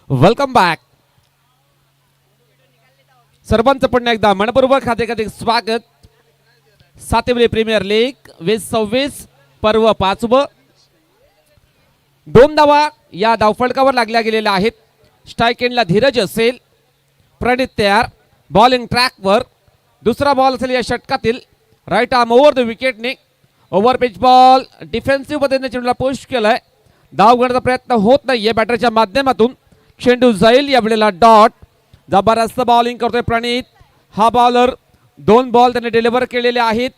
Welcome back. सर्वांचं पुन्हा एकदा मनपूर्वक हार्दिक स्वागत. सातवी प्रीमियर लीग 2026 पर्व 5व. 2 धावा या धावफलकावर लागल्या गेलेल्या आहेत. स्ट्राइक एंडला धीरज असेल, प्रणित तयार, बॉलिंग ट्रॅकवर. दुसरा बॉल असेल या षटकातील. राईट आर्म ओव्हर द विकेटने. ओव्हर पिच बॉल डिफेन्सिव्ह पद्धतीने चेंडूला पुश केलाय. धाव घेण्याचा प्रयत्न होत नाहीये बॅटरच्या माध्यमातून. चेंडू जाईल यावेळेला डॉट. जबरदस्त बॉलिंग करतोय प्रणित. हा बॉलर 2 बॉल त्याने डिलिव्हर केलेले आहेत.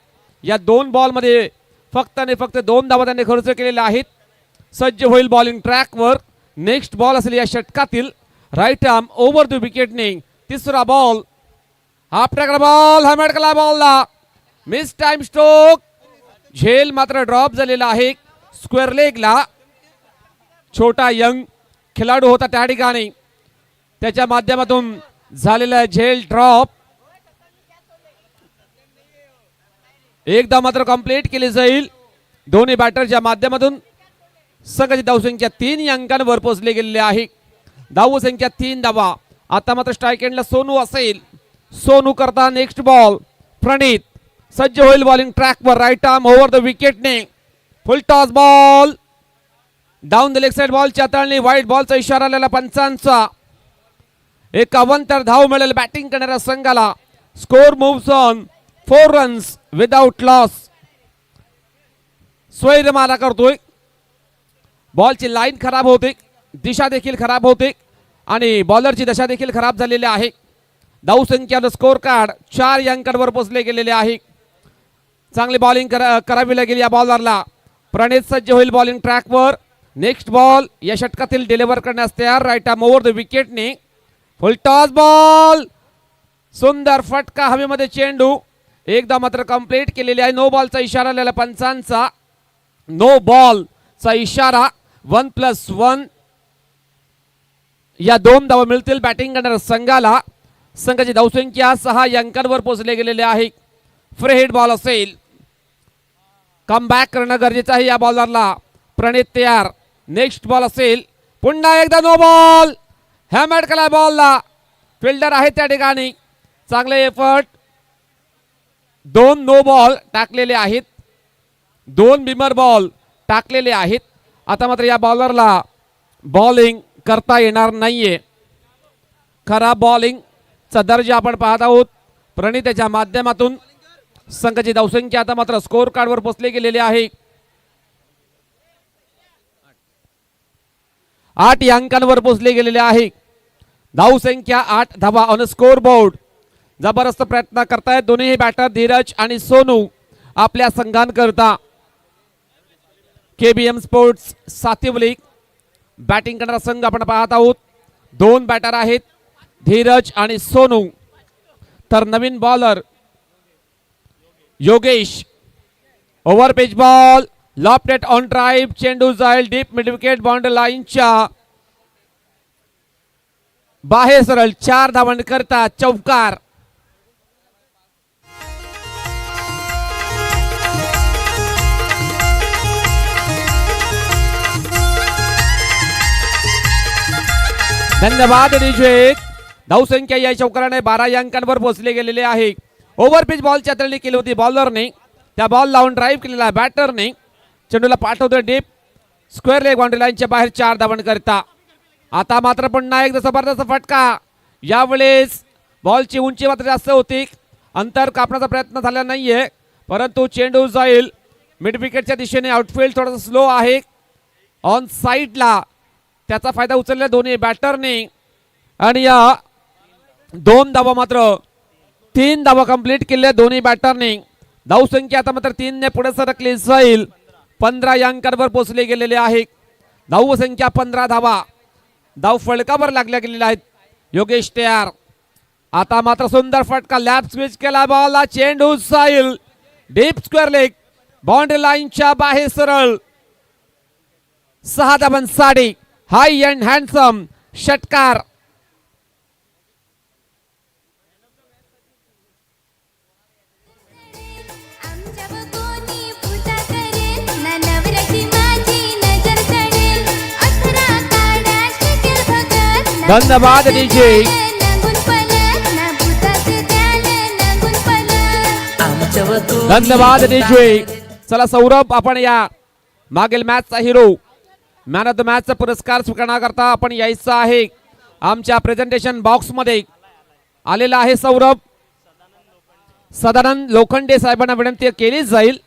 या 2 बॉलमध्ये फक्त आणि फक्त 2 धावा त्याने खर्च केलेल्या आहेत. सज्ज होईल बॉलिंग ट्रॅकवर. नेक्स्ट बॉल असेल या षटकातील. राईट आर्म ओव्हर द विकेटने. तिसरा बॉल हाफ ट्रॅकर बॉल. हॅमेड केला बॉलला. Miss time stroke. झेल मात्र ड्रॉप झालेला आहे स्क्वेअर लेगला. छोटा यंग खेळाडू होता त्या ठिकाणी. त्याच्या माध्यमातून झालेला झेल ड्रॉप. एकदा मात्र कंप्लीट केली जाईल. दोन्ही बॅटरच्या माध्यमातून संघाची धावसंख्या 3 अंकांवर पोहोचली गेलेली आहे. धावसंख्या 3 धावा. आता मात्र स्ट्राइक एंडला सोनू असेल. सोनू करता नेक्स्ट बॉल. प्रणित सज्ज होईल बॉलिंग ट्रॅकवर. राईट आर्म ओव्हर द विकेटने. Full toss ball down the leg side. बॉलच्या तळणी वाईट बॉलचा इशारा आलेला पंचांचा. 51 धाव मिळेल बॅटिंग करणाऱ्या संघाला. Score moves on 4 runs without loss. स्वैरमारा करतोय. बॉलची लाईन खराब होते, दिशा देखील खराब होते आणि बॉलरची दशा देखील खराब झालेली आहे. धावसंख्या स्कोर कार्ड 4 अंकांवर पोहोचले गेलेले आहे. चांगली बॉलिंग करावी लागेल या बॉलरला. प्रणित सज्ज होईल बॉलिंग ट्रॅकवर. नेक्स्ट बॉल या षटकातील डिलिव्हर करण्यास तयार. राईट आर्म ओव्हर द विकेटने. Full toss ball. सुंदर फटका हवेमध्ये चेंडू. एकदा मात्र कंप्लीट केलेली आहे. नो बॉलचा इशारा आलेला पंचांचा. नो बॉलचा इशारा. 1+1 या 2 धावा मिळतील बॅटिंग करणाऱ्या संघाला. संघाची धावसंख्या 6 अंकांवर पोहोचले गेलेले आहे. फ्री हिट बॉल असेल. कम बॅक करणं गरजेचं आहे या बॉलरला. प्रणित तयार. नेक्स्ट बॉल असेल. पुन्हा एकदा नो बॉल. हॅमेड केला बॉलला. फिल्डर आहे त्या ठिकाणी. चांगले एफर्ट. 2 नो बॉल टाकलेले आहेत. 2 बिमर बॉल टाकलेले आहेत. आता मात्र या बॉलरला बॉलिंग करता येणार नाहीये. खराब बॉलिंगचा दर्जा आपण पाहत आहोत. प्रणितच्या माध्यमातून संघाची धावसंख्या आता मात्र स्कोर कार्डवर पोहोचली गेलेली आहे. 8 अंकांवर पोहोचले गेलेले आहे. धावसंख्या 8 धावा ऑन स्कोर बोर्ड. जबरदस्त प्रयत्न करतायत दोन्ही बॅटर धीरज आणि सोनू आपल्या संघांकरता. केबीएम स्पोर्ट्स सातवी बॅटिंग करणारा संघ आपण पाहत आहोत. 2 बॅटर आहेत धीरज आणि सोनू. तर नवीन bowler Yogesh. Over pitch ball lofted on drive. चेंडू जाईल डीप मिड विकेट बाउंड्री लाईनच्या बाहेर सरळ. 4 धावांकरता चौकार. धन्यवाद निषेध. धावसंख्या या चौकाराने 12 अंकांवर पोहोचले गेलेले आहे. ओव्हर पिच बॉलची हाताळणी केली होती बॉलरने. त्या बॉल लावून ड्राईव्ह केलेला बॅटरने. चेंडूला पाठवतोय डीप स्क्वेअर लेग बाउंड्री लाईनच्या बाहेर 4 धावांकरता. आता मात्र पुन्हा एकदा जबरदस्त फटका. यावेळेस बॉलची उंची मात्र जास्त होती. अंतर कापण्याचा प्रयत्न झाला नाहीये, परंतु चेंडू जाईल मिड विकेटच्या दिशेने. आउटफील्ड थोडासा स्लो आहे ऑन साईडला. त्याचा फायदा उचलला दोन्ही बॅटरने आणि या 2 धावा मात्र 3 धावा कंप्लीट केल्या दोन्ही बॅटरने. धावसंख्या आता मात्र 3 ने पुढे सरकली जाईल. 15 अंकांवर पोहोचले गेलेले आहे. धावसंख्या 15 धावा. धाव फलकावर लागल्या गेलेल्या आहेत. योगेश तयार. आता मात्र सुंदर फटका. लॅप स्विच केला बॉलला. चेंडू जाईल डीप स्क्वेअर लेग बाउंड्री लाईनच्या बाहेर सरळ. 6 धावांसाठी हाय अँड हँडसम षटकार. धन्यवाद डीजे. धन्यवाद डीजे. चला सौरभ, आपण या मागील मॅचचा हिरो, मॅन ऑफ द मॅचचा पुरस्कार स्वीकारण्याकरता आपण यायचं आहे. आमच्या प्रेझेंटेशन बॉक्स मध्ये आलेला आहे सौरभ. सदानंद लोखंडे साहेबांना विनंती केली जाईल,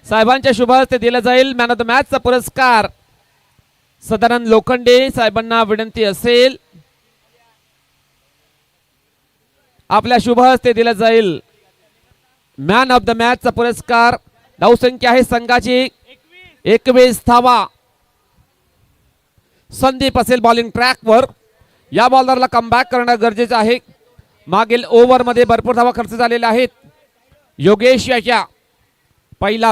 साहेबांच्या शुभ हस्ते दिला जाईल मॅन ऑफ द मॅचचा पुरस्कार. सदानंद लोखंडे साहेबांना विनंती असेल, आपल्या शुभ हस्ते दिला जाईल मॅन ऑफ द मॅचचा पुरस्कार. धावसंख्या आहे संघाची 21 धावा. संदीप असेल बॉलिंग ट्रॅकवर. या बॉलरला कमबॅक करणं गरजेचं आहे. मागील ओव्हर मध्ये भरपूर धावा खर्च झालेल्या आहेत. योगेश याच्या पहिला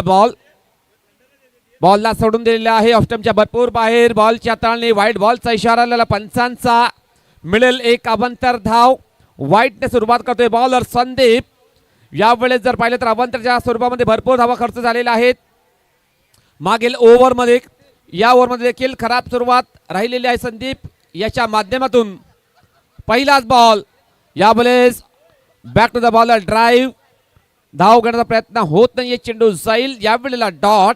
बॉलला सोडून दिलेला आहे ऑफस्टंपच्या भरपूर बाहेर. बॉलची हाताळणी, व्हाईट बॉलचा इशारा आलेला पंचांचा. मिळेल एक अवांतर धाव. व्हाईटने सुरुवात करतोय बॉलर संदीप. यावेळेस जर पाहिलं तर अवांतरच्या स्वरूपामध्ये भरपूर धावा खर्च झालेल्या आहेत. मागील ओव्हरमध्ये, या ओव्हरमध्ये देखील खराब सुरुवात राहिलेली आहे संदीप याच्या माध्यमातून. पहिलाच बॉल, यावेळेस back to the bowler drive. धाव घेण्याचा प्रयत्न होत नाहीये, चेंडू जाईल. यावेळेला डॉट.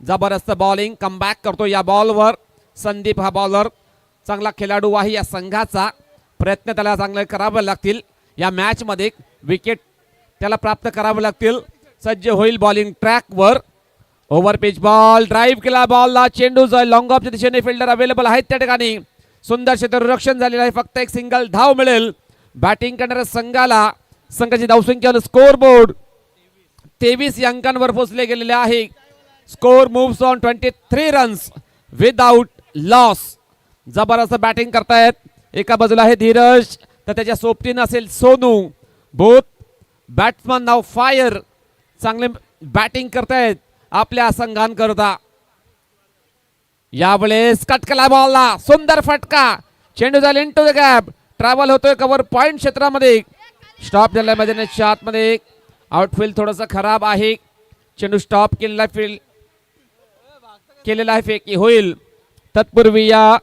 जबरदस्त बॉलिंग, कमबॅक करतो या बॉलवर संदीप. हा बॉलर चांगला खेळाडू आहे या संघाचा. प्रयत्न त्याला चांगले करावे लागतील. या मॅच मध्ये विकेट त्याला प्राप्त करावे लागतील. सज्ज होईल बॉलिंग ट्रॅकवर. ओव्हर पिच बॉल, ड्राईव्ह केला बॉलला, चेंडू जाईल लॉंग ऑफच्या दिशेने. फिल्डर अवेलेबल आहेत त्या ठिकाणी. सुंदर क्षेत्ररक्षण झालेलं आहे. फक्त एक सिंगल धाव मिळेल बॅटिंग करणाऱ्या संघाला. संघाची धावसंख्या स्कोर बोर्ड 23 अंकांवर पोहोचले गेलेले आहे. Score moves on 23 runs without loss. जबरदस्त बॅटिंग करतायत. एका बाजूला आहे धीरज, तर त्याच्या सोबतीनं असेल सोनू. बोथ बॅट्समन नाव फायर. चांगले बॅटिंग करतायत आपल्या संघांकरता. यावेळेस कटकला बॉलला, सुंदर फटका. चेंडू जाईल इनटू द गॅप. ट्रॅव्हल होतोय कव्हर पॉइंट क्षेत्रामध्ये. स्टॉप झालाय मैदानाच्या आतमध्ये. आउटफील्ड थोडंसं खराब आहे. चेंडू स्टॉप केलेला फील्ड केलेला आहे, फेकी होईल. तत्पूर्वी या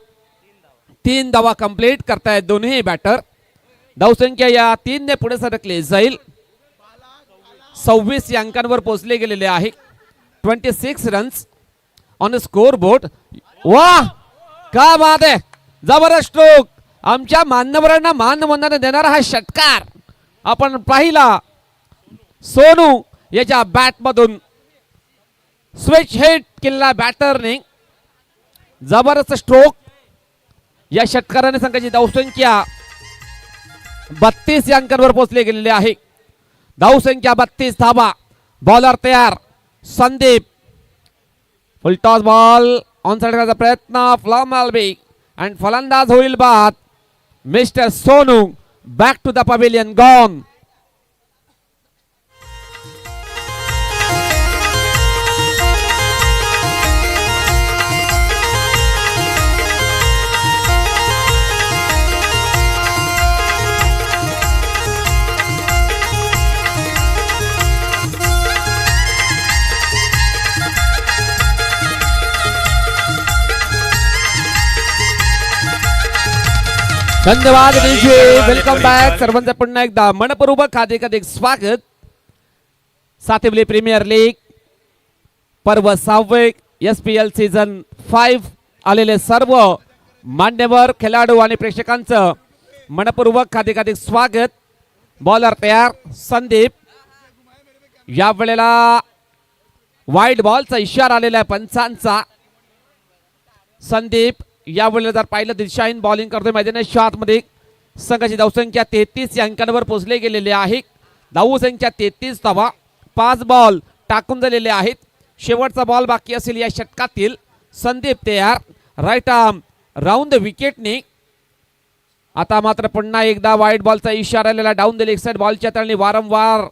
3 धावा कंप्लीट करतायत दोन्ही बॅटर. धावसंख्या या 3 ने पुढे सरकली जाईल. 26 अंकांवर पोहोचले गेलेले आहे. 26 रन्स ऑन स्कोर बोर्ड. वाह, का बात आहे. जबरदस्त स्ट्रोक. आमच्या मान्यवरांना मानवंदना देणारा हा षटकार आपण पाहिला. सोनू याच्या बॅट मधून स्विच हिट केलेला बॅटरने. जबरदस्त स्ट्रोक. या षटकाराने संघाची धावसंख्या 32 अंकांवर पोहोचले गेलेले आहे. धावसंख्या 32 धावा. बॉलर तयार Sandeep. Full toss ball on side करण्याचा प्रयत्न. फ्लॉम एल्बी अँड फलंदाज होईल बाद. Mister Sonu back to the pavilion gone. धन्यवाद डीजे. वेलकम बॅक सर्वांचं पुन्हा एकदा मनपूर्वक हार्दिक स्वागत. सातवली प्रीमियर लीग पर्व 6 SPL सीझन 5 आलेले सर्व मान्यवर खेळाडू आणि प्रेक्षकांचं मनपूर्वक हार्दिक स्वागत. बॉलर तयार संदीप. या वेळेला वाईट बॉलचा इशारा आलेला आहे पंचांचा. संदीप यावेळेला जर पाहिलं दिशाहीन बॉलिंग करतोय मैदानाच्या आतमध्ये. संघाची धावसंख्या 33 अंकांवर पोहोचले गेलेले आहे. धावसंख्या 33 धावा. 5 बॉल टाकून झालेले आहेत. शेवटचा बॉल बाकी असेल या षटकातील. संदीप तयार. राईट आर्म राऊंड द विकेटने. आता मात्र पुन्हा एकदा वाईट बॉलचा इशारा आलेला. डाऊन द लेग साइड बॉलच्या तळणी वारंवार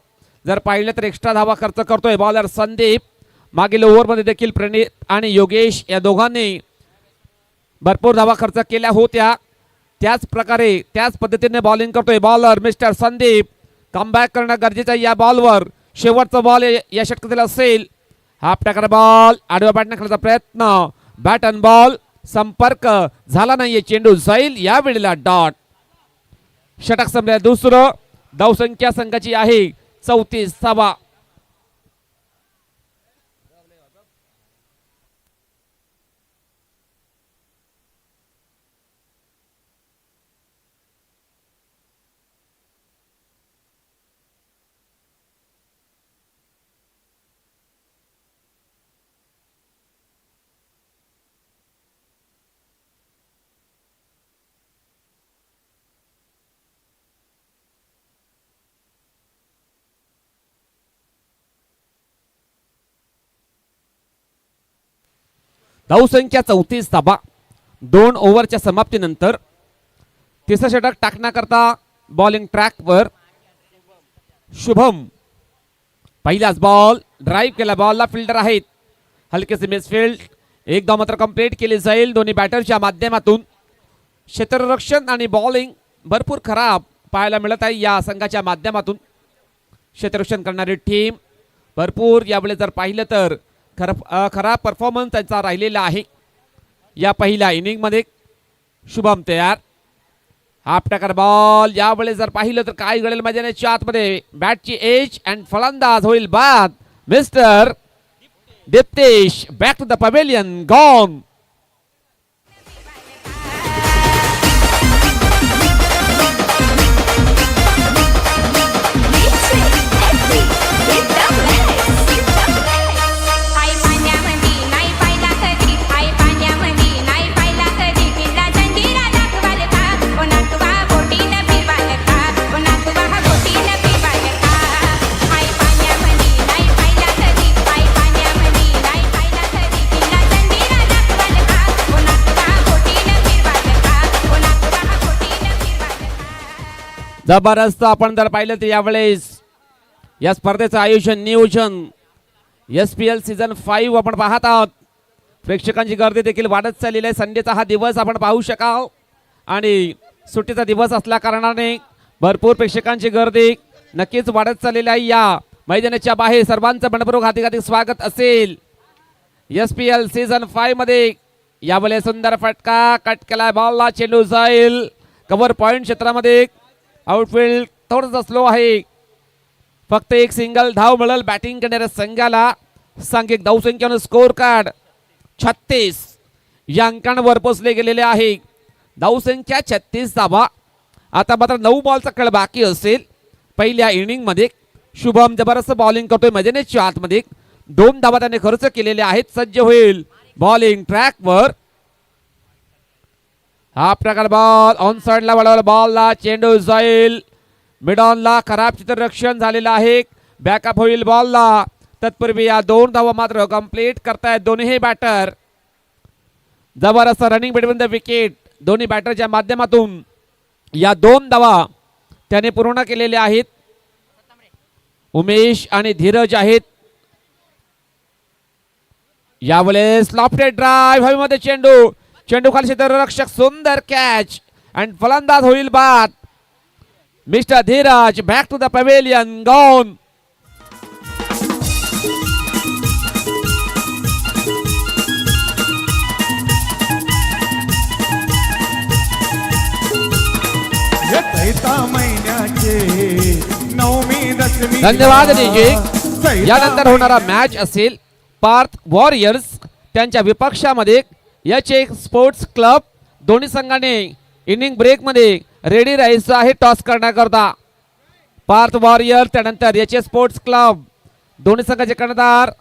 जर पाहिलं तर एक्स्ट्रा धावा खर्च करतोय बॉलर संदीप. मागील ओव्हरमध्ये देखील प्रणित आणि योगेश या दोघांनी भरपूर धावा खर्च केल्या होत्या. त्याच प्रकारे त्याच पद्धतीने बॉलिंग करतोय बॉलर मिस्टर संदीप. कमबॅक करणं गरजेचं आहे या बॉलवर. शेवटचा बॉल या षटकातील असेल. हाफ टाकर बॉल आडव्या बॅटने खेळण्याचा प्रयत्न. बॅट अँड बॉल संपर्क झाला नाहीये, चेंडू जाईल या वेळेला डॉट. षटक संपल्या दुसरं. धावसंख्या संघाची आहे 34 धावा. धावसंख्या 34 धाबा. 2 ओव्हरच्या समाप्तीनंतर तिसरं षटक टाकण्याकरता बॉलिंग ट्रॅकवर शुभम. पहिलाच बॉल ड्राईव्ह केला, बॉलला फिल्डर आहेत, हलकेसे मिसफिल्ड. एक धाव मात्र कंप्लीट केली जाईल दोन्ही बॅटरच्या माध्यमातून. क्षेत्ररक्षण आणि बॉलिंग भरपूर खराब पाहायला मिळत आहे या संघाच्या माध्यमातून. क्षेत्ररक्षण करणारी टीम भरपूर यावेळी जर पाहिलं तर खराब परफॉर्मन्स त्यांचा राहिलेला आहे या पहिल्या इनिंग मध्ये. शुभम तयार. हाफ टॅकर बॉल यावेळी जर पाहिलं तर काय घडेल मैदानाच्या आतमध्ये. बॅटची एज अँड फलंदाज होईल बाद. Mister Diptesh back to the pavilion. Gone. जबरदस्त. आपण जर पाहिलं तर यावेळेस या स्पर्धेचं आयोजन नियोजन SPL सीझन 5 आपण पाहत आहोत. प्रेक्षकांची गर्दी देखील वाढत चाललेली आहे. संडेचा हा दिवस आपण पाहू शकाल आणि सुट्टीचा दिवस असल्या कारणाने भरपूर प्रेक्षकांची गर्दी नक्कीच वाढत चाललेली आहे. या मैदानाच्या बाहेर सर्वांचं मनपूर्वक हार्दिक स्वागत असेल. SPL सीझन 5 मध्ये यावेळेस सुंदर फटका कट केला, बॉलला चेंडू जाईल कव्हर पॉइंट क्षेत्रामध्ये. आउटफील्ड थोडंसं स्लो आहे. फक्त एक सिंगल धाव मिळेल बॅटिंग करणाऱ्या संघाला. सांघिक धावसंख्येनं स्कोर कार्ड 36 या अंकांवर पोहोचले गेलेले आहे. धावसंख्या 36 धावा. आता मात्र 9 बॉलचा खेळ बाकी असेल पहिल्या इनिंग मध्ये. शुभम जबरदस्त बॉलिंग करतोय मैदानाच्या आतमध्ये. 2 धावा त्याने खर्च केलेले आहेत. सज्ज होईल बॉलिंग ट्रॅकवर. हा प्रकार बॉल ऑन साइडला वळवला, बॉलला चेंडू जाईल मिड ऑनला. खराब क्षेत्ररक्षण झालेलं आहे. बॅकअप होईल बॉलला. तत्पूर्वी या 2 धावा मात्र कंप्लीट करतायत दोन्ही बॅटर. जबरदस्त रनिंग बिटवीन द विकेट दोन्ही बॅटरच्या माध्यमातून या 2 धावा त्याने पूर्ण केलेल्या आहेत. उमेश आणि धीरज आहेत. यावेळेस लॉफ्टेड ड्राइव्ह हवेमध्ये चेंडू. चेंडू खाली क्षेत्ररक्षक सुंदर कॅच अँड फलंदाज होईल बाद. Mister Dhiraj back to the pavilion. Gone. धन्यवाद डीजे. यानंतर होणारा मॅच असेल पार्थ वॉरियर्स त्यांच्या विपक्षामध्ये एक स्पोर्ट्स क्लब. दोन्ही संघाने इनिंग ब्रेक मध्ये रेडी राहायचं आहे टॉस करण्याकरता. पार्थ वॉरियर त्यानंतर याचे स्पोर्ट्स क्लब दोन्ही संघाचे कर्णधार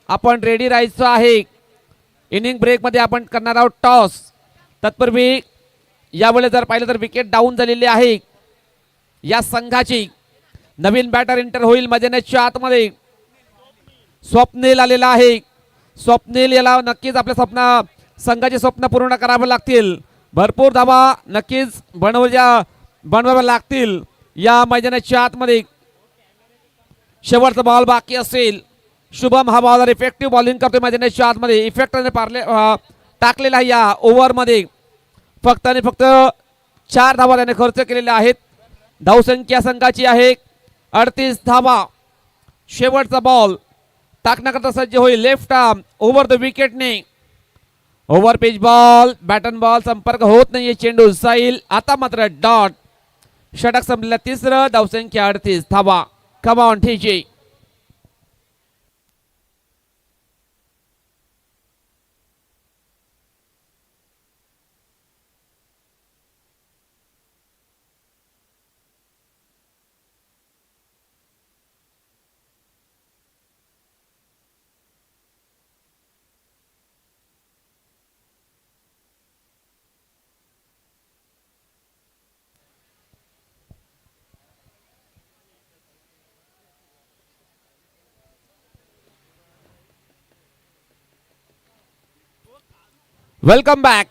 आपण रेडी राहायचं आहे. इनिंग ब्रेक मध्ये आपण करणार आहोत टॉस. तत्पूर्वी यावेळी जर पाहिलं तर विकेट डाऊन झालेली आहे या संघाची. नवीन बॅटर एंटर होईल मैदानाच्या आतमध्ये. स्वप्नील आलेला आहे. स्वप्नील याला नक्कीच आपल्या संघाचे स्वप्न पूर्ण करावे लागतील. भरपूर धावा नक्कीच बनवाव्या लागतील या मैदानाच्या आतमध्ये. शेवटचा बॉल बाकी असेल. शुभम हा बॉलर इफेक्टिव्ह बॉलिंग करतोय मैदानाच्या आतमध्ये. इफेक्टने टाकलेला आहे या ओव्हरमध्ये. फक्त आणि फक्त 4 धावा त्याने खर्च केलेल्या आहेत. धावसंख्या संघाची आहे 38 धावा. शेवटचा बॉल टाकण्याकरता सज्ज होईल लेफ्ट आर्म ओव्हर द विकेटने. ओव्हर पिच बॉल, बॅटन बॉल संपर्क होत नाहीये, चेंडू जाईल. आता मात्र डॉट. षटक संपलेलं तिसरं, धावसंख्या 38 धावा. Come on TJ. Welcome back.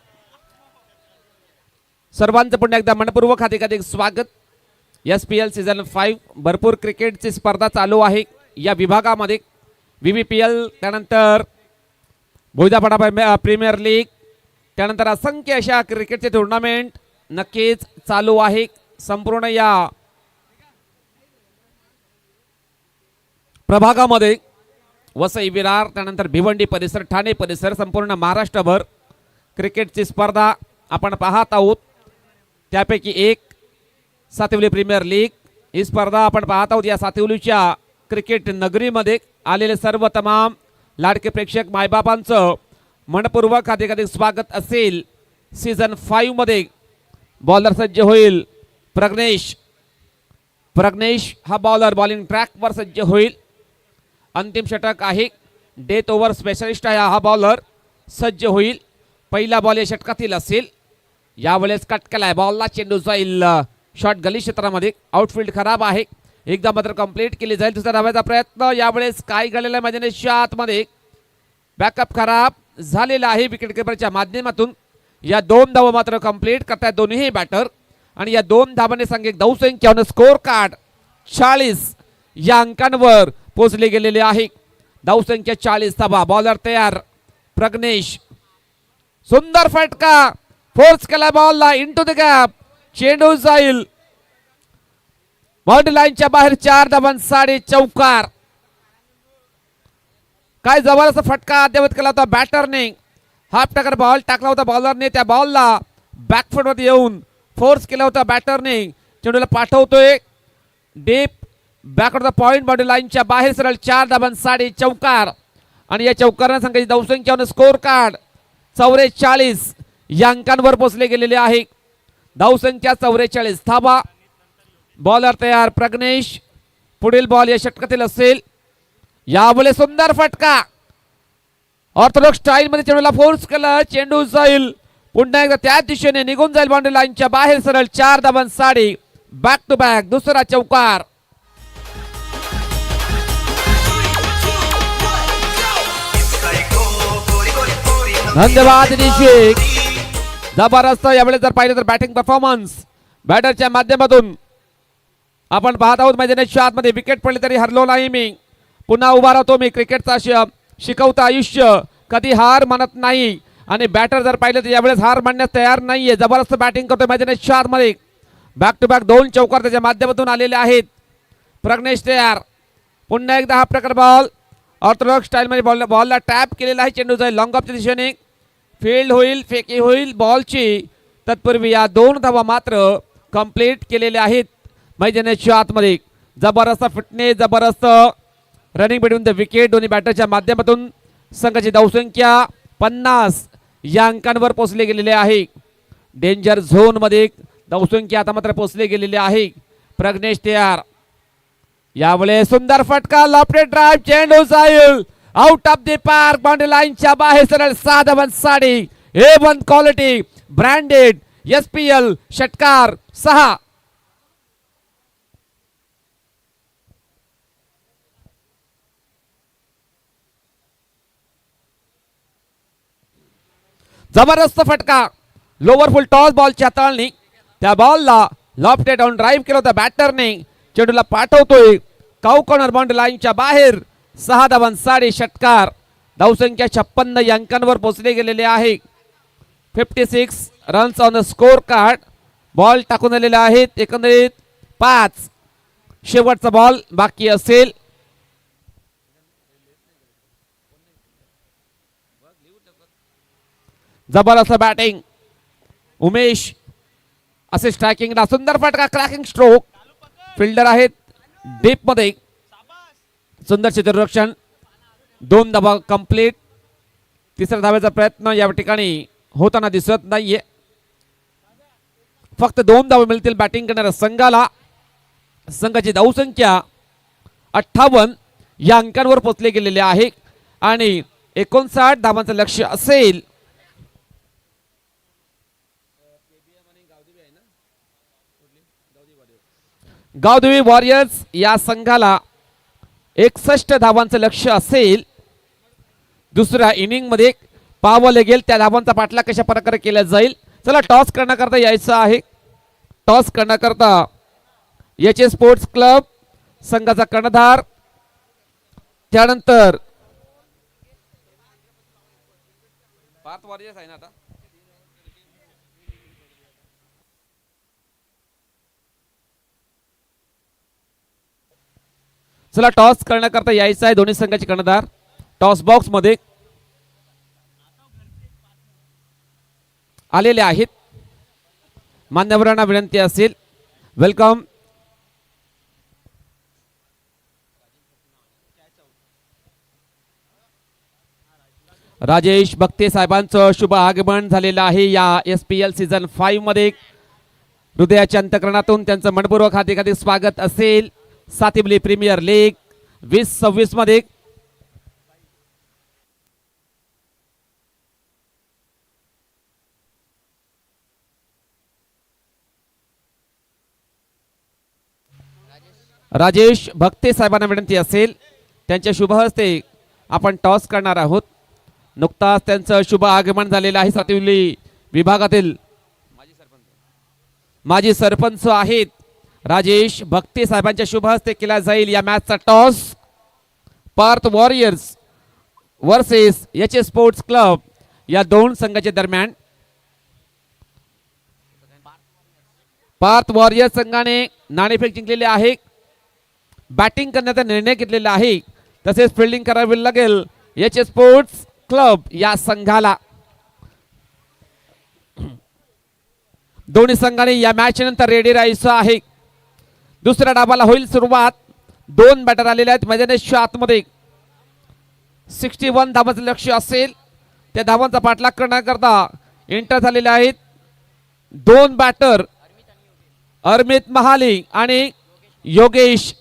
सर्वांचं पुन्हा एकदा मनपूर्वक हार्दिक स्वागत. SPL सीझन 5 भरपूर क्रिकेटची स्पर्धा चालू आहे या विभागामध्ये. VVPL, त्यानंतर भोईदापाडा प्रीमियर लीग, त्यानंतर असंख्य अशा क्रिकेटचे टुर्नामेंट नक्कीच चालू आहे संपूर्ण या प्रभागामध्ये. वसई विरार, त्यानंतर भिवंडी परिसर, ठाणे परिसर, संपूर्ण महाराष्ट्रभर क्रिकेटची स्पर्धा आपण पाहत आहोत. त्यापैकी एक सातिवली प्रीमियर लीग ही स्पर्धा आपण पाहत आहोत. या सातिवलीच्या क्रिकेट नगरीमध्ये आलेले सर्व तमाम लाडके प्रेक्षक मायबापांचं मनपूर्वक हार्दिक स्वागत असेल. सीझन 5 मध्ये बॉलर सज्ज होईल प्रग्नेश. प्रग्नेश हा बॉलर बॉलिंग ट्रॅकवर सज्ज होईल. अंतिम षटक आहे, डेथ ओव्हर स्पेशलिस्ट आहे हा बॉलर सज्ज होईल. पहिला बॉल या षटकातील असेल. यावेळेस कट केलाय बॉलला, चेंडू जाईल शॉट गली क्षेत्रामध्ये. आउटफील्ड खराब आहे, एकदा मात्र कंप्लीट केली जाईल. दुसरा धावायचा प्रयत्न, यावेळेस काय घडलेलं आहे मैदानाच्या आतमध्ये, बॅकअप खराब झालेला आहे विकेट किपरच्या माध्यमातून. या 2 धावा मात्र कंप्लीट करतायत दोन्ही बॅटर आणि या 2 धावांनी सांगितले धावसंख्या स्कोर कार्ड 40 या अंकांवर पोहोचले गेलेले आहे. धावसंख्या 40 धावा. बॉलर तयार प्रग्नेश. सुंदर फटका, फोर्स केला बॉलला इंटू द गॅप, चेंडू जाईल बाउंड्री लाईनच्या बाहेर. 4 धावांसाठी चौकार. काय जबरदस्त फटका अद्यावत केला होता बॅटरने. हाफ टकर बॉल टाकला होता बॉलरने, त्या बॉलला बॅकफुट मध्ये येऊन फोर्स केला होता बॅटरने. चेंडूला पाठवतोय deep backward the point, boundary लाईनच्या बाहेर सरळ. 4 धावांसाठी चौकार आणि या चौकाराने सांगायची धावसंख्या स्कोर कार्ड 44 या अंकांवर पोहोचले गेलेले आहे. धावसंख्या 44 धावा. बॉलर तयार प्रग्नेश. पुढील बॉल या षटकातील असेल. यावेळेस सुंदर फटका, ऑर्थोडॉक्स स्टाईल मध्ये चेंडूला फोर्स केला, चेंडू जाईल पुन्हा एकदा त्या दिशेने निघून जाईल बाउंड्री लाईनच्या बाहेर सरळ. 4 धावांसाठी बॅक टू बॅक दुसरा चौकार. धन्यवाद निशिक. जबरदस्त यावेळेस जर पाहिलं तर बॅटिंग परफॉर्मन्स बॅटरच्या माध्यमातून आपण पाहत आहोत. मैदानाच्या आतमध्ये विकेट पडली तरी हरलो नाही मी, पुन्हा उभा राहतो मी. क्रिकेटचा शिकवता आयुष्य, कधी हार मानत नाही आणि बॅटर जर पाहिलं तर यावेळेस हार मानण्यास तयार नाहीये. जबरदस्त बॅटिंग करतो मैदानाच्या आतमध्ये. बॅक टू बॅक 2 चौकार त्याच्या माध्यमातून आलेले आहेत. प्रग्नेश तयार. पुन्हा एकदा हा प्रकार बॉल ऑर्थोडॉक्स स्टाईल मध्ये बॉलला टॅप केलेला आहे. चेंडू जाईल लॉंग ऑफच्या दिशेने, फील्ड होईल, फेकी होईल बॉलची. तत्पूर्वी या 2 धावा मात्र कंप्लीट केलेल्या आहेत मैदानाच्या आतमध्ये. जबरदस्त फिटनेस, जबरदस्त रनिंग बिटवीन द विकेट दोन्ही बॅटरच्या माध्यमातून संघाची धावसंख्या 50 या अंकांवर पोहोचले गेलेले आहे. डेंजर झोन मध्ये धावसंख्या आता मात्र पोहोचले गेलेले आहे. प्रग्नेश तयार. यावेळेस सुंदर फटका, लॉफ्टेड ड्राइव्ह, चेंडू जाईल out of the park, boundary लाईनच्या बाहेर सरळ. 6 धावांसाठी A1 क्वालिटी ब्रँडेड SPL षटकार 6. जबरदस्त फटका, लोवर फुल टॉस बॉलची हाताळणी. त्या बॉलला लॉफ्टेड ऑन ड्राइव्ह केलं होतं बॅटरने. चेंडूला पाठवतोय काऊ कॉर्नर, बाउंड्री लाईनच्या बाहेर. 6 धावांसाठी षटकार. धावसंख्या 56 या अंकांवर पोहोचले गेलेले आहे. 56 runs on the score card. Ball टाकून आलेले आहेत एकंदरीत 5. शेवटचा बॉल बाकी असेल. जबरदस्त बॅटिंग उमेश, असे स्ट्रायकिंगला सुंदर फटका, क्रॅकिंग स्ट्रोक. फिल्डर आहेत डीप मध्ये, सुंदर क्षेत्ररक्षण. 2 धावा कंप्लीट. तिसऱ्या धावेचा प्रयत्न या ठिकाणी होताना दिसत नाहीये. फक्त 2 धावा मिळतील बॅटिंग करणाऱ्या संघाला. संघाची धावसंख्या 58 या अंकांवर पोहोचले गेलेले आहे आणि 59 धावांचं लक्ष्य असेल. गावदेवी वॉरियर्स या संघाला 61 धावांचं लक्ष्य असेल. दुसऱ्या इनिंग मध्ये पाहावं लागेल त्या धावांचा पाठलाग कशा प्रकारे केला जाईल. चला टॉस करण्याकरता यायचं आहे. टॉस करण्याकरता एच स्पोर्ट्स क्लब संघाचा कर्णधार, त्यानंतर आहे ना आता चला टॉस करण्याकरता यायचं आहे दोन्ही संघाचे कर्णधार. टॉस बॉक्स मध्ये आलेले आहेत. मान्यवरांना विनंती असेल वेलकम. राजेश भक्ते साहेबांचं शुभ आगमन झालेलं आहे या SPL सीझन 5 मध्ये. हृदयाच्या अंतकरणातून त्यांचं मनपूर्वक हार्दिक स्वागत असेल. सातिबली प्रीमियर लीग 2026 मध्ये. राजेश भक्ते साहेबांना विनंती असेल त्यांच्या शुभ हस्ते आपण टॉस करणार आहोत. नुकताच त्यांचं शुभ आगमन झालेलं आहे. सातिवली विभागातील माजी सरपंच आहेत राजेश भक्ते साहेबांच्या शुभ हस्ते केला जाईल या मॅचचा toss. Parth warriors versus H sports club या दोन संघाच्या दरम्यान. पार्थ वॉरियर्स संघाने नाणेफेक जिंकलेले आहे. बॅटिंग करण्याचा निर्णय घेतलेला आहे. तसेच फिल्डिंग करावी लागेल एच स्पोर्ट्स क्लब या संघाला. दोन्ही संघाने या मॅच नंतर रेडी राहायचं आहे. दुसऱ्या डावाला होईल सुरुवात. 2 बॅटर आलेले आहेत मैदानाच्या आतमध्ये. 61 धावांचं लक्ष्य असेल. त्या धावांचा पाठलाग करण्याकरता एंटर झालेले आहेत 2 बॅटर अरमित महाली आणि योगेश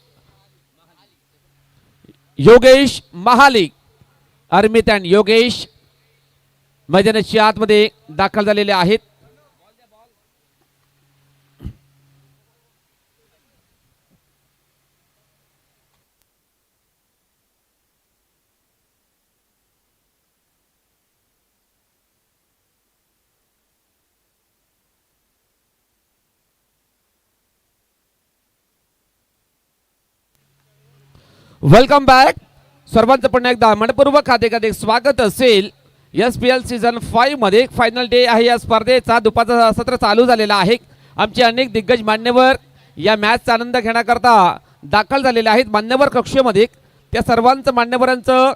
महाली. अरमित अँड योगेश मैदानाच्या आतमध्ये दाखल झालेले आहेत. Welcome back. सर्वांचं पुन्हा एकदा मनपूर्वक हार्दिक स्वागत असेल. SPL सीझन 5 मध्ये फायनल डे आहे या स्पर्धेचा. दुपारचा सत्र चालू झालेला आहे. आमचे अनेक दिग्गज मान्यवर या मॅचचा आनंद घेण्याकरता दाखल झालेले आहेत मान्यवर कक्षेमध्ये. त्या सर्वांचं मान्यवरांचं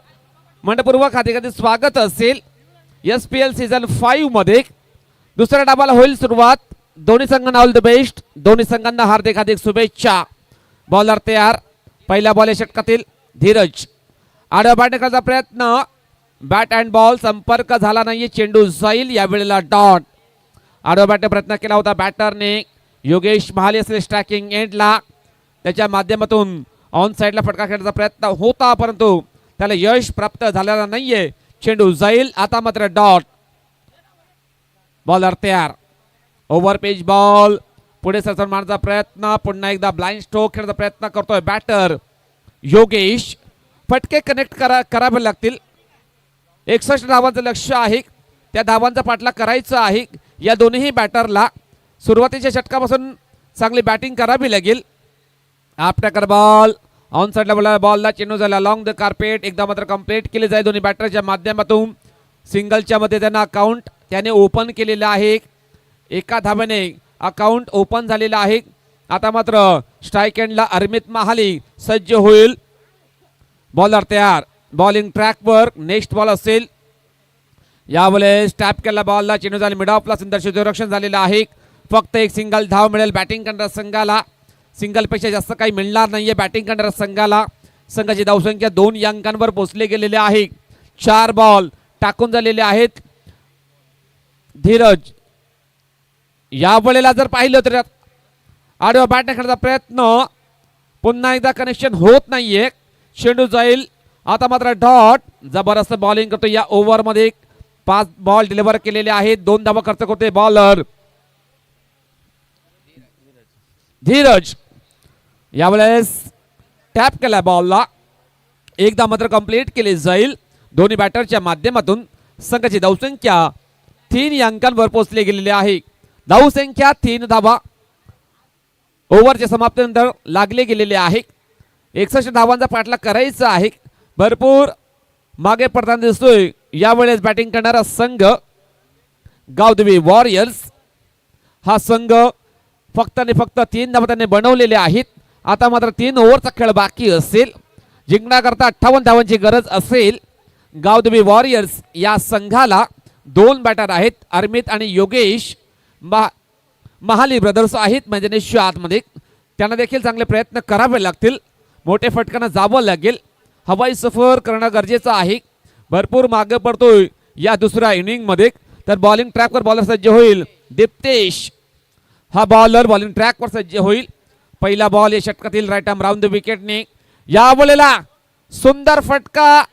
मनपूर्वक हार्दिक स्वागत असेल. SPL सीझन 5 मध्ये दुसऱ्या डावाला होईल सुरुवात. दोन्ही संघांना ऑल द बेस्ट. दोन्ही संघांना हार्दिक शुभेच्छा. बॉलर तयार. पहिल्या बॉल षटकातील धीरज. आडव्या बॅटिंगचा प्रयत्न. बॅट अँड बॉल संपर्क झाला नाही. चेंडू जाईल. यावेळेला डॉट. आडव्या बॅटने प्रयत्न केला होता बॅटरने. योगेश महाले असले स्ट्रायकिंग एंडला. त्याच्या माध्यमातून ऑन साइडला फटका खेळण्याचा प्रयत्न होता परंतु त्याला यश प्राप्त झालेला नाहीये. चेंडू जाईल. आता मात्र डॉट. बॉलर तयार. Over page ball. पुढे सरसन मारण्याचा प्रयत्न. पुन्हा एकदा ब्लाइंड स्ट्रोक खेळण्याचा प्रयत्न करतोय बॅटर योगेश. फटके कनेक्ट करावे लागतील. 61 धावांचं लक्ष्य आहे. त्या धावांचा पाठलाग करायचा आहे या दोन्ही बॅटरला. सुरुवातीच्या षटकापासून चांगली बॅटिंग करावी लागेल. आपटाकर बॉल ऑन साइडला बॉलला चेंडू झाला लॉंग द कार्पेट. एकदा मात्र कंप्लीट केली जाईल दोन्ही बॅटरच्या माध्यमातून. सिंगलच्या मध्ये त्यांना अकाउंट त्याने ओपन केलेलं आहे. एका धाब्याने अकाउंट ओपन झालेला आहे. आता मात्र स्ट्राईक एंडला अरमित महाली सज्ज होईल. बॉलर तयार. बॉलिंग ट्रॅकवर. नेक्स्ट बॉल असेल यावेळेस टॅप केला बॉलला, चेंडू झाला मिड ऑफला, सुंदर क्षेत्ररक्षण झालेलं आहे. फक्त एक सिंगल धाव मिळेल बॅटिंग करणाऱ्या संघाला. सिंगल पेक्षा जास्त काही मिळणार नाहीये बॅटिंग करणाऱ्या संघाला. संघाची धावसंख्या 2 अंकांवर पोहोचले गेलेले आहे. 4 बॉल टाकून झालेले आहेत. धीरज यावेळेला जर पाहिलं तर आडव्या बॅट करण्याचा प्रयत्न, पुन्हा एकदा कनेक्शन होत नाहीये. चेंडू जाईल आता मात्र डॉट. जबरदस्त बॉलिंग करतो या ओव्हर मध्ये. 5 बॉल डिलिव्हर केलेले आहेत. 2 धावा खर्च करतोय बॉलर धीरज. यावेळेस टॅप केला बॉलला, एकदा मात्र कंप्लीट केले जाईल. दोन्ही बॅटरच्या माध्यमातून संघाची धावसंख्या 3 अंकांवर पोहोचली गेलेली आहे. धावसंख्या 3 धावा ओव्हरच्या समाप्तीनंतर लागले गेलेले आहे. 61 धावांचा पाठलाग करायचा आहे. भरपूर मागे पडताना दिसतोय यावेळेस बॅटिंग करणारा संघ गावदेवी वॉरियर्स. हा संघ फक्त आणि फक्त 3 धावा त्यांनी बनवलेले आहेत. आता मात्र 3 ओव्हरचा खेळ बाकी असेल. जिंकण्याकरता 58 धावांची गरज असेल. गावदेवी वॉरियर्स या संघाला 2 बॅटर आहेत, अरमित आणि योगेश. महाली ब्रदर्स आहेत मैदानाच्या आतमध्ये. त्यांना देखील चांगले प्रयत्न करावे लागतील. मोठे फटकांना जावं लागेल. हवाई सफर करणं गरजेचं आहे. भरपूर मागे पडतोय या दुसऱ्या इनिंग मध्ये. तर बॉलिंग ट्रॅकवर बॉलर सज्ज होईल दीप्तेश. हा बॉलर बॉलिंग ट्रॅकवर सज्ज होईल. पहिला बॉल या षटकातील राईट आर्म राऊंड द विकेटने. यावेळेला सुंदर फटका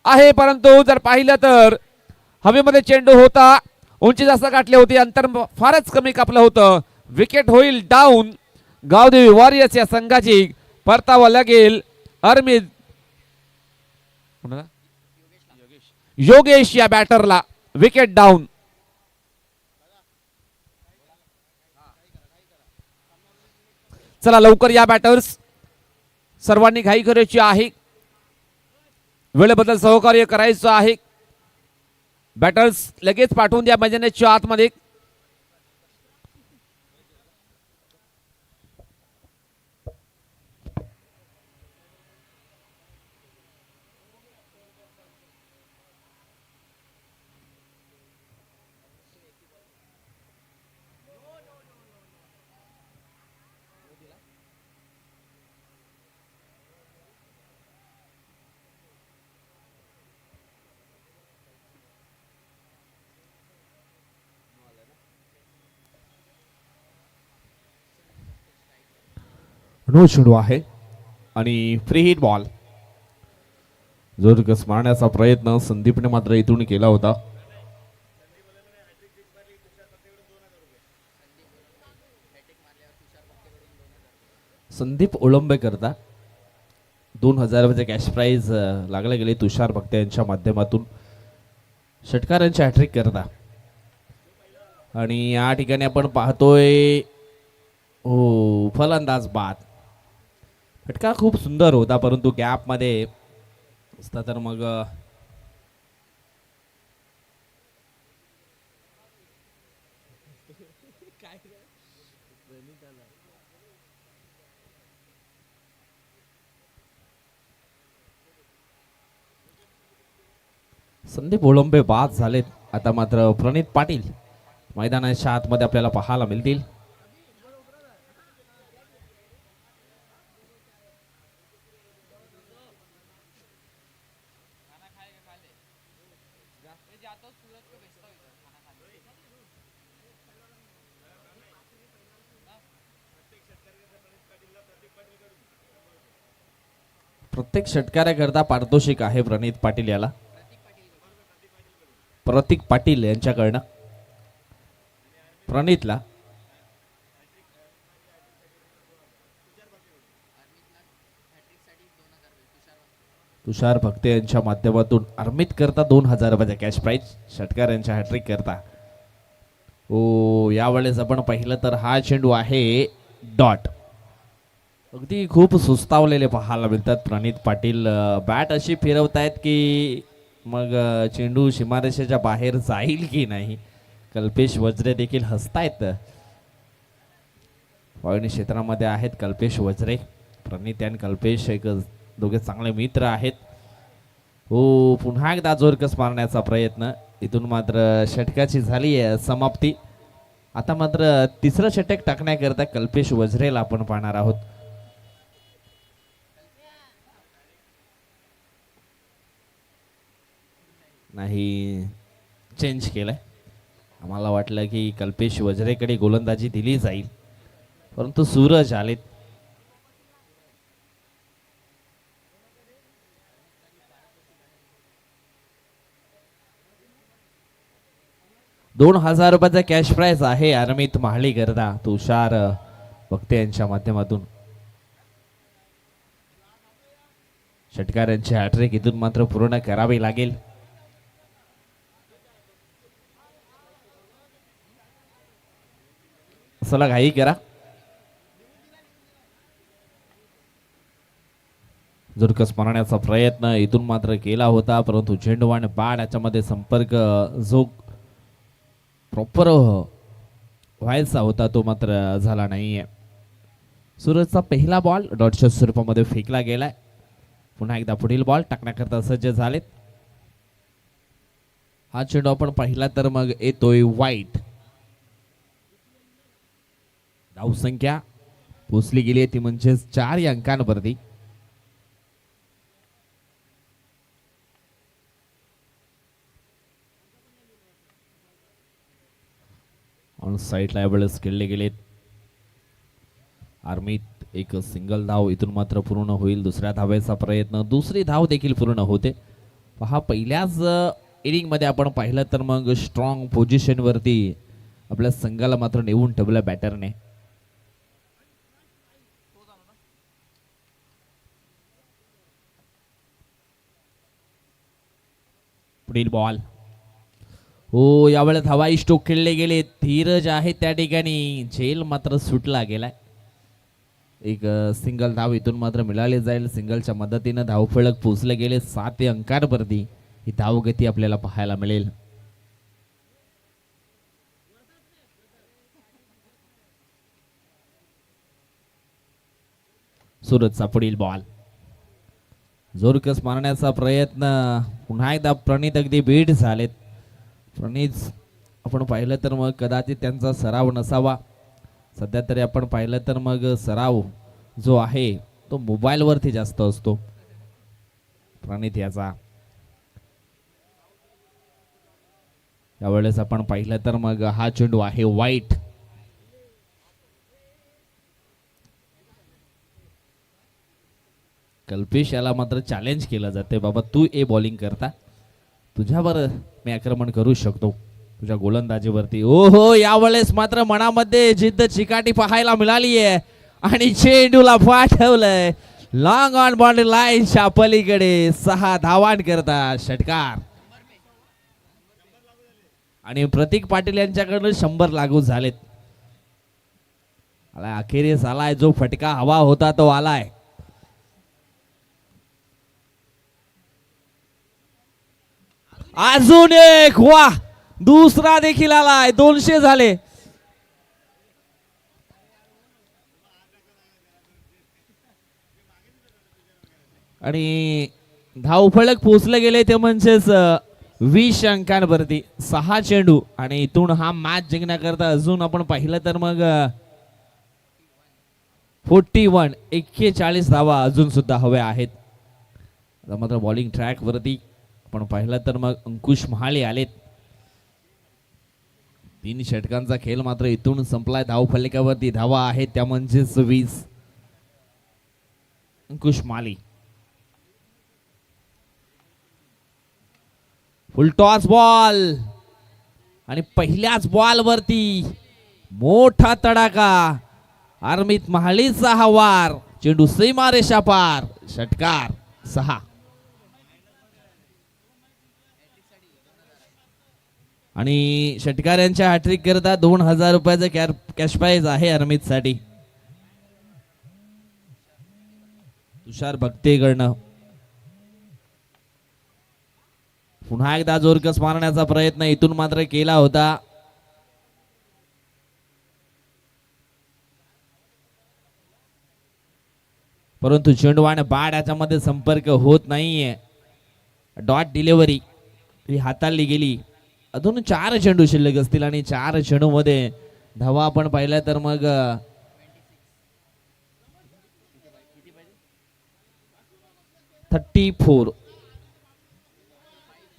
आहे, परंतु जर पाहिलं तर हवेमध्ये चेंडू होता, उंची जास्त गाठली होती, अंतर फारच कमी कापलं होतं. विकेट होईल डाऊन. गावदेवी वॉरियर्स या संघाची परतावा लागेल. अरमित योगेश या बॅटरला विकेट डाऊन. चला लवकर या बॅटर्स, सर्वांनी घाई करायची आहे. वेळेबद्दल सहकार्य करायचं आहे. बॅटर्स लगेच पाठवून द्या मैदानाच्या आतमध्ये. नो चेंडू आहे आणि फ्री हिट बॉल. जोरकस मारण्याचा प्रयत्न संदीपने मात्र इथून केला होता. संदीप ओळंबे करता 2000 रुपये कॅश प्राइज लागले गेले तुषार भक्ते यांच्या माध्यमातून. षटकारांची हॅट्रिक करता आणि या ठिकाणी आपण पाहतोय हो फलंदाज बाद. फटका खूप सुंदर होता, परंतु गॅप मध्ये असता तर मग संदीप ओळंबे बाद झालेत. आता मात्र प्रणित पाटील मैदानाच्या आतमध्ये आपल्याला पाहायला मिळतील. प्रत्येक षटकाराकरता पारितोषिक आहे प्रणित पाटील याला, प्रतीक पाटील यांच्याकडनं प्रणितला. तुषार भक्ते यांच्या माध्यमातून अरमित करता 2000 रुपयाचा कॅश प्राइज. षटकार यांच्या हॅट्रिक करता. ओ यावेळेस आपण पाहिलं तर हा चेंडू आहे डॉट. अगदी खूप सुस्तावलेले पाहायला मिळतात. प्रणित पाटील बॅट अशी फिरवतायत की मग चेंडू सीमारेषेच्या बाहेर जाईल की नाही. कल्पेश वज्रे देखील हसतायत. पॉईंट क्षेत्रामध्ये आहेत कल्पेश वज्रे. प्रणित आणि कल्पेश एक दोघे चांगले मित्र आहेत. हो पुन्हा एकदा जोरकस मारण्याचा प्रयत्न. इथून मात्र षटकाची झाली आहे समाप्ती. आता मात्र तिसरं षटक टाकण्याकरता कल्पेश वज्रेला आपण पाहणार आहोत. नाही, चेंज केलंय. आम्हाला वाटलं की कल्पेश वज्रेकडे गोलंदाजी दिली जाईल, परंतु सूरज आलेत. ₹2000 कॅश प्राइज आहे अरमित महाळी करता तुषार भक्ते यांच्या माध्यमातून. षटकारांची हॅट्रिक इथून मात्र पूर्ण करावी लागेल. चला घाई करा. झुरकस मारण्याचा प्रयत्न इथून मात्र केला होता, परंतु झेंडू आणि बाद याच्यामध्ये संपर्क जो प्रॉपर व्हायचा होता तो मात्र झाला नाहीये. सूरजचा पहिला बॉल डॉटच्या स्वरूपामध्ये फेकला गेलाय. पुन्हा एकदा पुढील बॉल टाकण्याकरता सज्ज झालेत. हा चेंडू आपण पाहिला तर मग येतोय वाईट. धावसंख्या पोचली गेली ती म्हणजे 4 अंकांवरती. ऑन साईडला यावेळेस खेळले गेलेत. आर्मीत एक सिंगल धाव इथून मात्र पूर्ण होईल. दुसऱ्या धावेचा प्रयत्न, दुसरी धाव देखील पूर्ण होते. पहा, पहिल्याच इनिंग मध्ये आपण पाहिलं तर मग स्ट्रॉंग पोझिशन वरती आपल्या संघाला मात्र नेऊन ठेवलं बॅटरने. पुढील बॉल. हो, यावेळेस हवाई स्ट्रोक खेळले गेले. धीरज आहे त्या ठिकाणी, झेल मात्र सुटला गेलाय. एक सिंगल धाव इथून मात्र मिळाली जाईल. सिंगलच्या मदतीनं धावफलक पोचले गेले. 7 अंकांवरती ही धावगती आपल्याला पाहायला मिळेल. सूरजचा पुढील बॉल. जोरकस मारण्याचा प्रयत्न. पुन्हा एकदा प्रणित अगदी बीट झालेत. प्रणित आपण पाहिलं तर मग कदाचित त्यांचा सराव नसावा. सध्या तरी आपण पाहिलं तर मग सराव जो आहे तो मोबाईल वरती जास्त असतो प्रणित याचा. यावेळेस आपण पाहिलं तर मग हा चेंडू आहे वाईट. कल्पेश याला मात्र चॅलेंज केलं जाते, बाबा तू बॉलिंग करता, तुझ्यावर मी आक्रमण करू शकतो तुझ्या गोलंदाजीवरती. ओहो, यावेळेस मात्र मनामध्ये जिद्द चिकाटी पाहायला मिळाली आहे आणि चेंडूला पाठवलंय लॉंग ऑन बाउंड्री लाईनच्या पलीकडे. 6 धावांकरता षटकार आणि प्रतीक पाटील यांच्याकडून 100 लागू झालेत. अखेरीस आलाय जो फटका हवा होता तो आलाय. अजून एक, वा, दुसरा देखील आलाय. 200 झाले. आणि धावफलक पोचले गेले ते म्हणजेच 20 अंकांवरती. 6 चेंडू आणि इथून हा मॅच जिंकण्याकरता अजून आपण पाहिलं तर मग 41 धावा अजून सुद्धा हव्या आहेत. मात्र बॉलिंग ट्रॅक वरती आपण पाहिलं तर मग अंकुश महाले आलेत. 3 षटकांचा खेळ मात्र इथून संपलाय. धावफलकावरती धावा आहेत त्या म्हणजेच 20. अंकुश महाले. फुल टॉस बॉल आणि पहिल्याच बॉल वरती मोठा तडाखा. आर्मित महालीचा हा वार. चेंडू सीमारेषा पार. षटकार 6. आणि षटकारांच्या हॅट्रिक करता ₹2000 कॅश प्राइज आहे अरमित साठी. तुषार भक्तेकडनं पुन्हा एकदा जोरकस मारण्याचा प्रयत्न इथून मात्र केला होता. परंतु चेंडू आणि बॅट याच्यामध्ये संपर्क होत नाहीये. डॉट डिलिव्हरी ही हाताळली गेली. अजून 4 चेंडू शिल्लक असतील आणि 4 चेंडू मध्ये धावा आपण पाहिल्या तर मग 34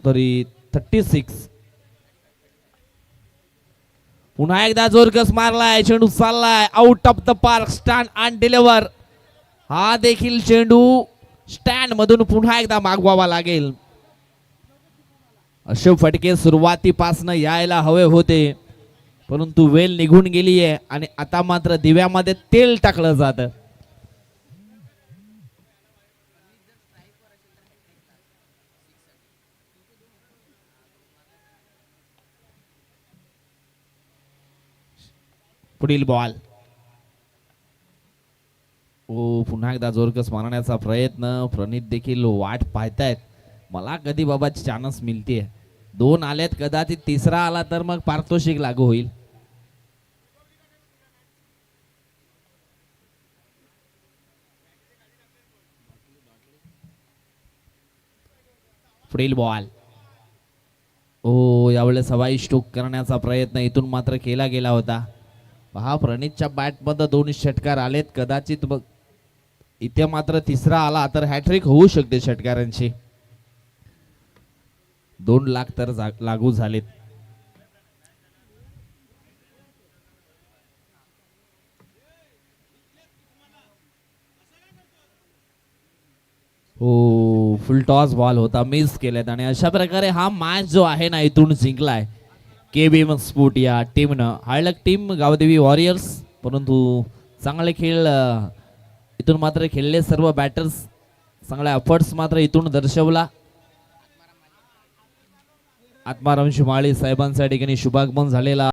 तरी 36. पुन्हा एकदा जोरकस मारलाय, चेंडू चाललाय out of the park, stand and deliver. हा देखील चेंडू स्टँड मधून पुन्हा एकदा मागवावा लागेल. असे फटके सुरुवातीपासून यायला हवे होते, परंतु वेळ निघून गेली आहे आणि आता मात्र दिव्यामध्ये तेल टाकलं जातं. पुढील बॉल. ओ पुन्हा एकदा जोरकस मारण्याचा प्रयत्न. प्रणित देखील वाट पाहतायत, मला कधी बाबा चान्स मिळते. 2 आलेत, कदाचित तिसरा आला तर मग पारितोषिक लागू होईल. पुढील बॉल. ओ यावेळेस हवाई स्ट्रोक करण्याचा प्रयत्न इथून मात्र केला गेला होता. पहा प्रणितच्या बॅटमध्ये 2 षटकार आलेत, कदाचित बघ इथे मात्र तिसरा आला तर हॅट्रिक होऊ शकते षटकारांची. 2 लाख तर लागू झालेत. हो फुल टॉस बॉल होता, मिस केलेत आणि अशा प्रकारे हा मॅच जो आहे ना इथून जिंकलाय केबी स्पोर्ट या टीमनं. हळक टीम गावदेवी वॉरियर्स, परंतु चांगले खेळ इथून मात्र खेळले सर्व बॅटर्स. चांगला एफर्ट्स मात्र इथून दर्शवला. आत्माराम शिमाळी साहेबांच्या ठिकाणी शुभागमन झालेला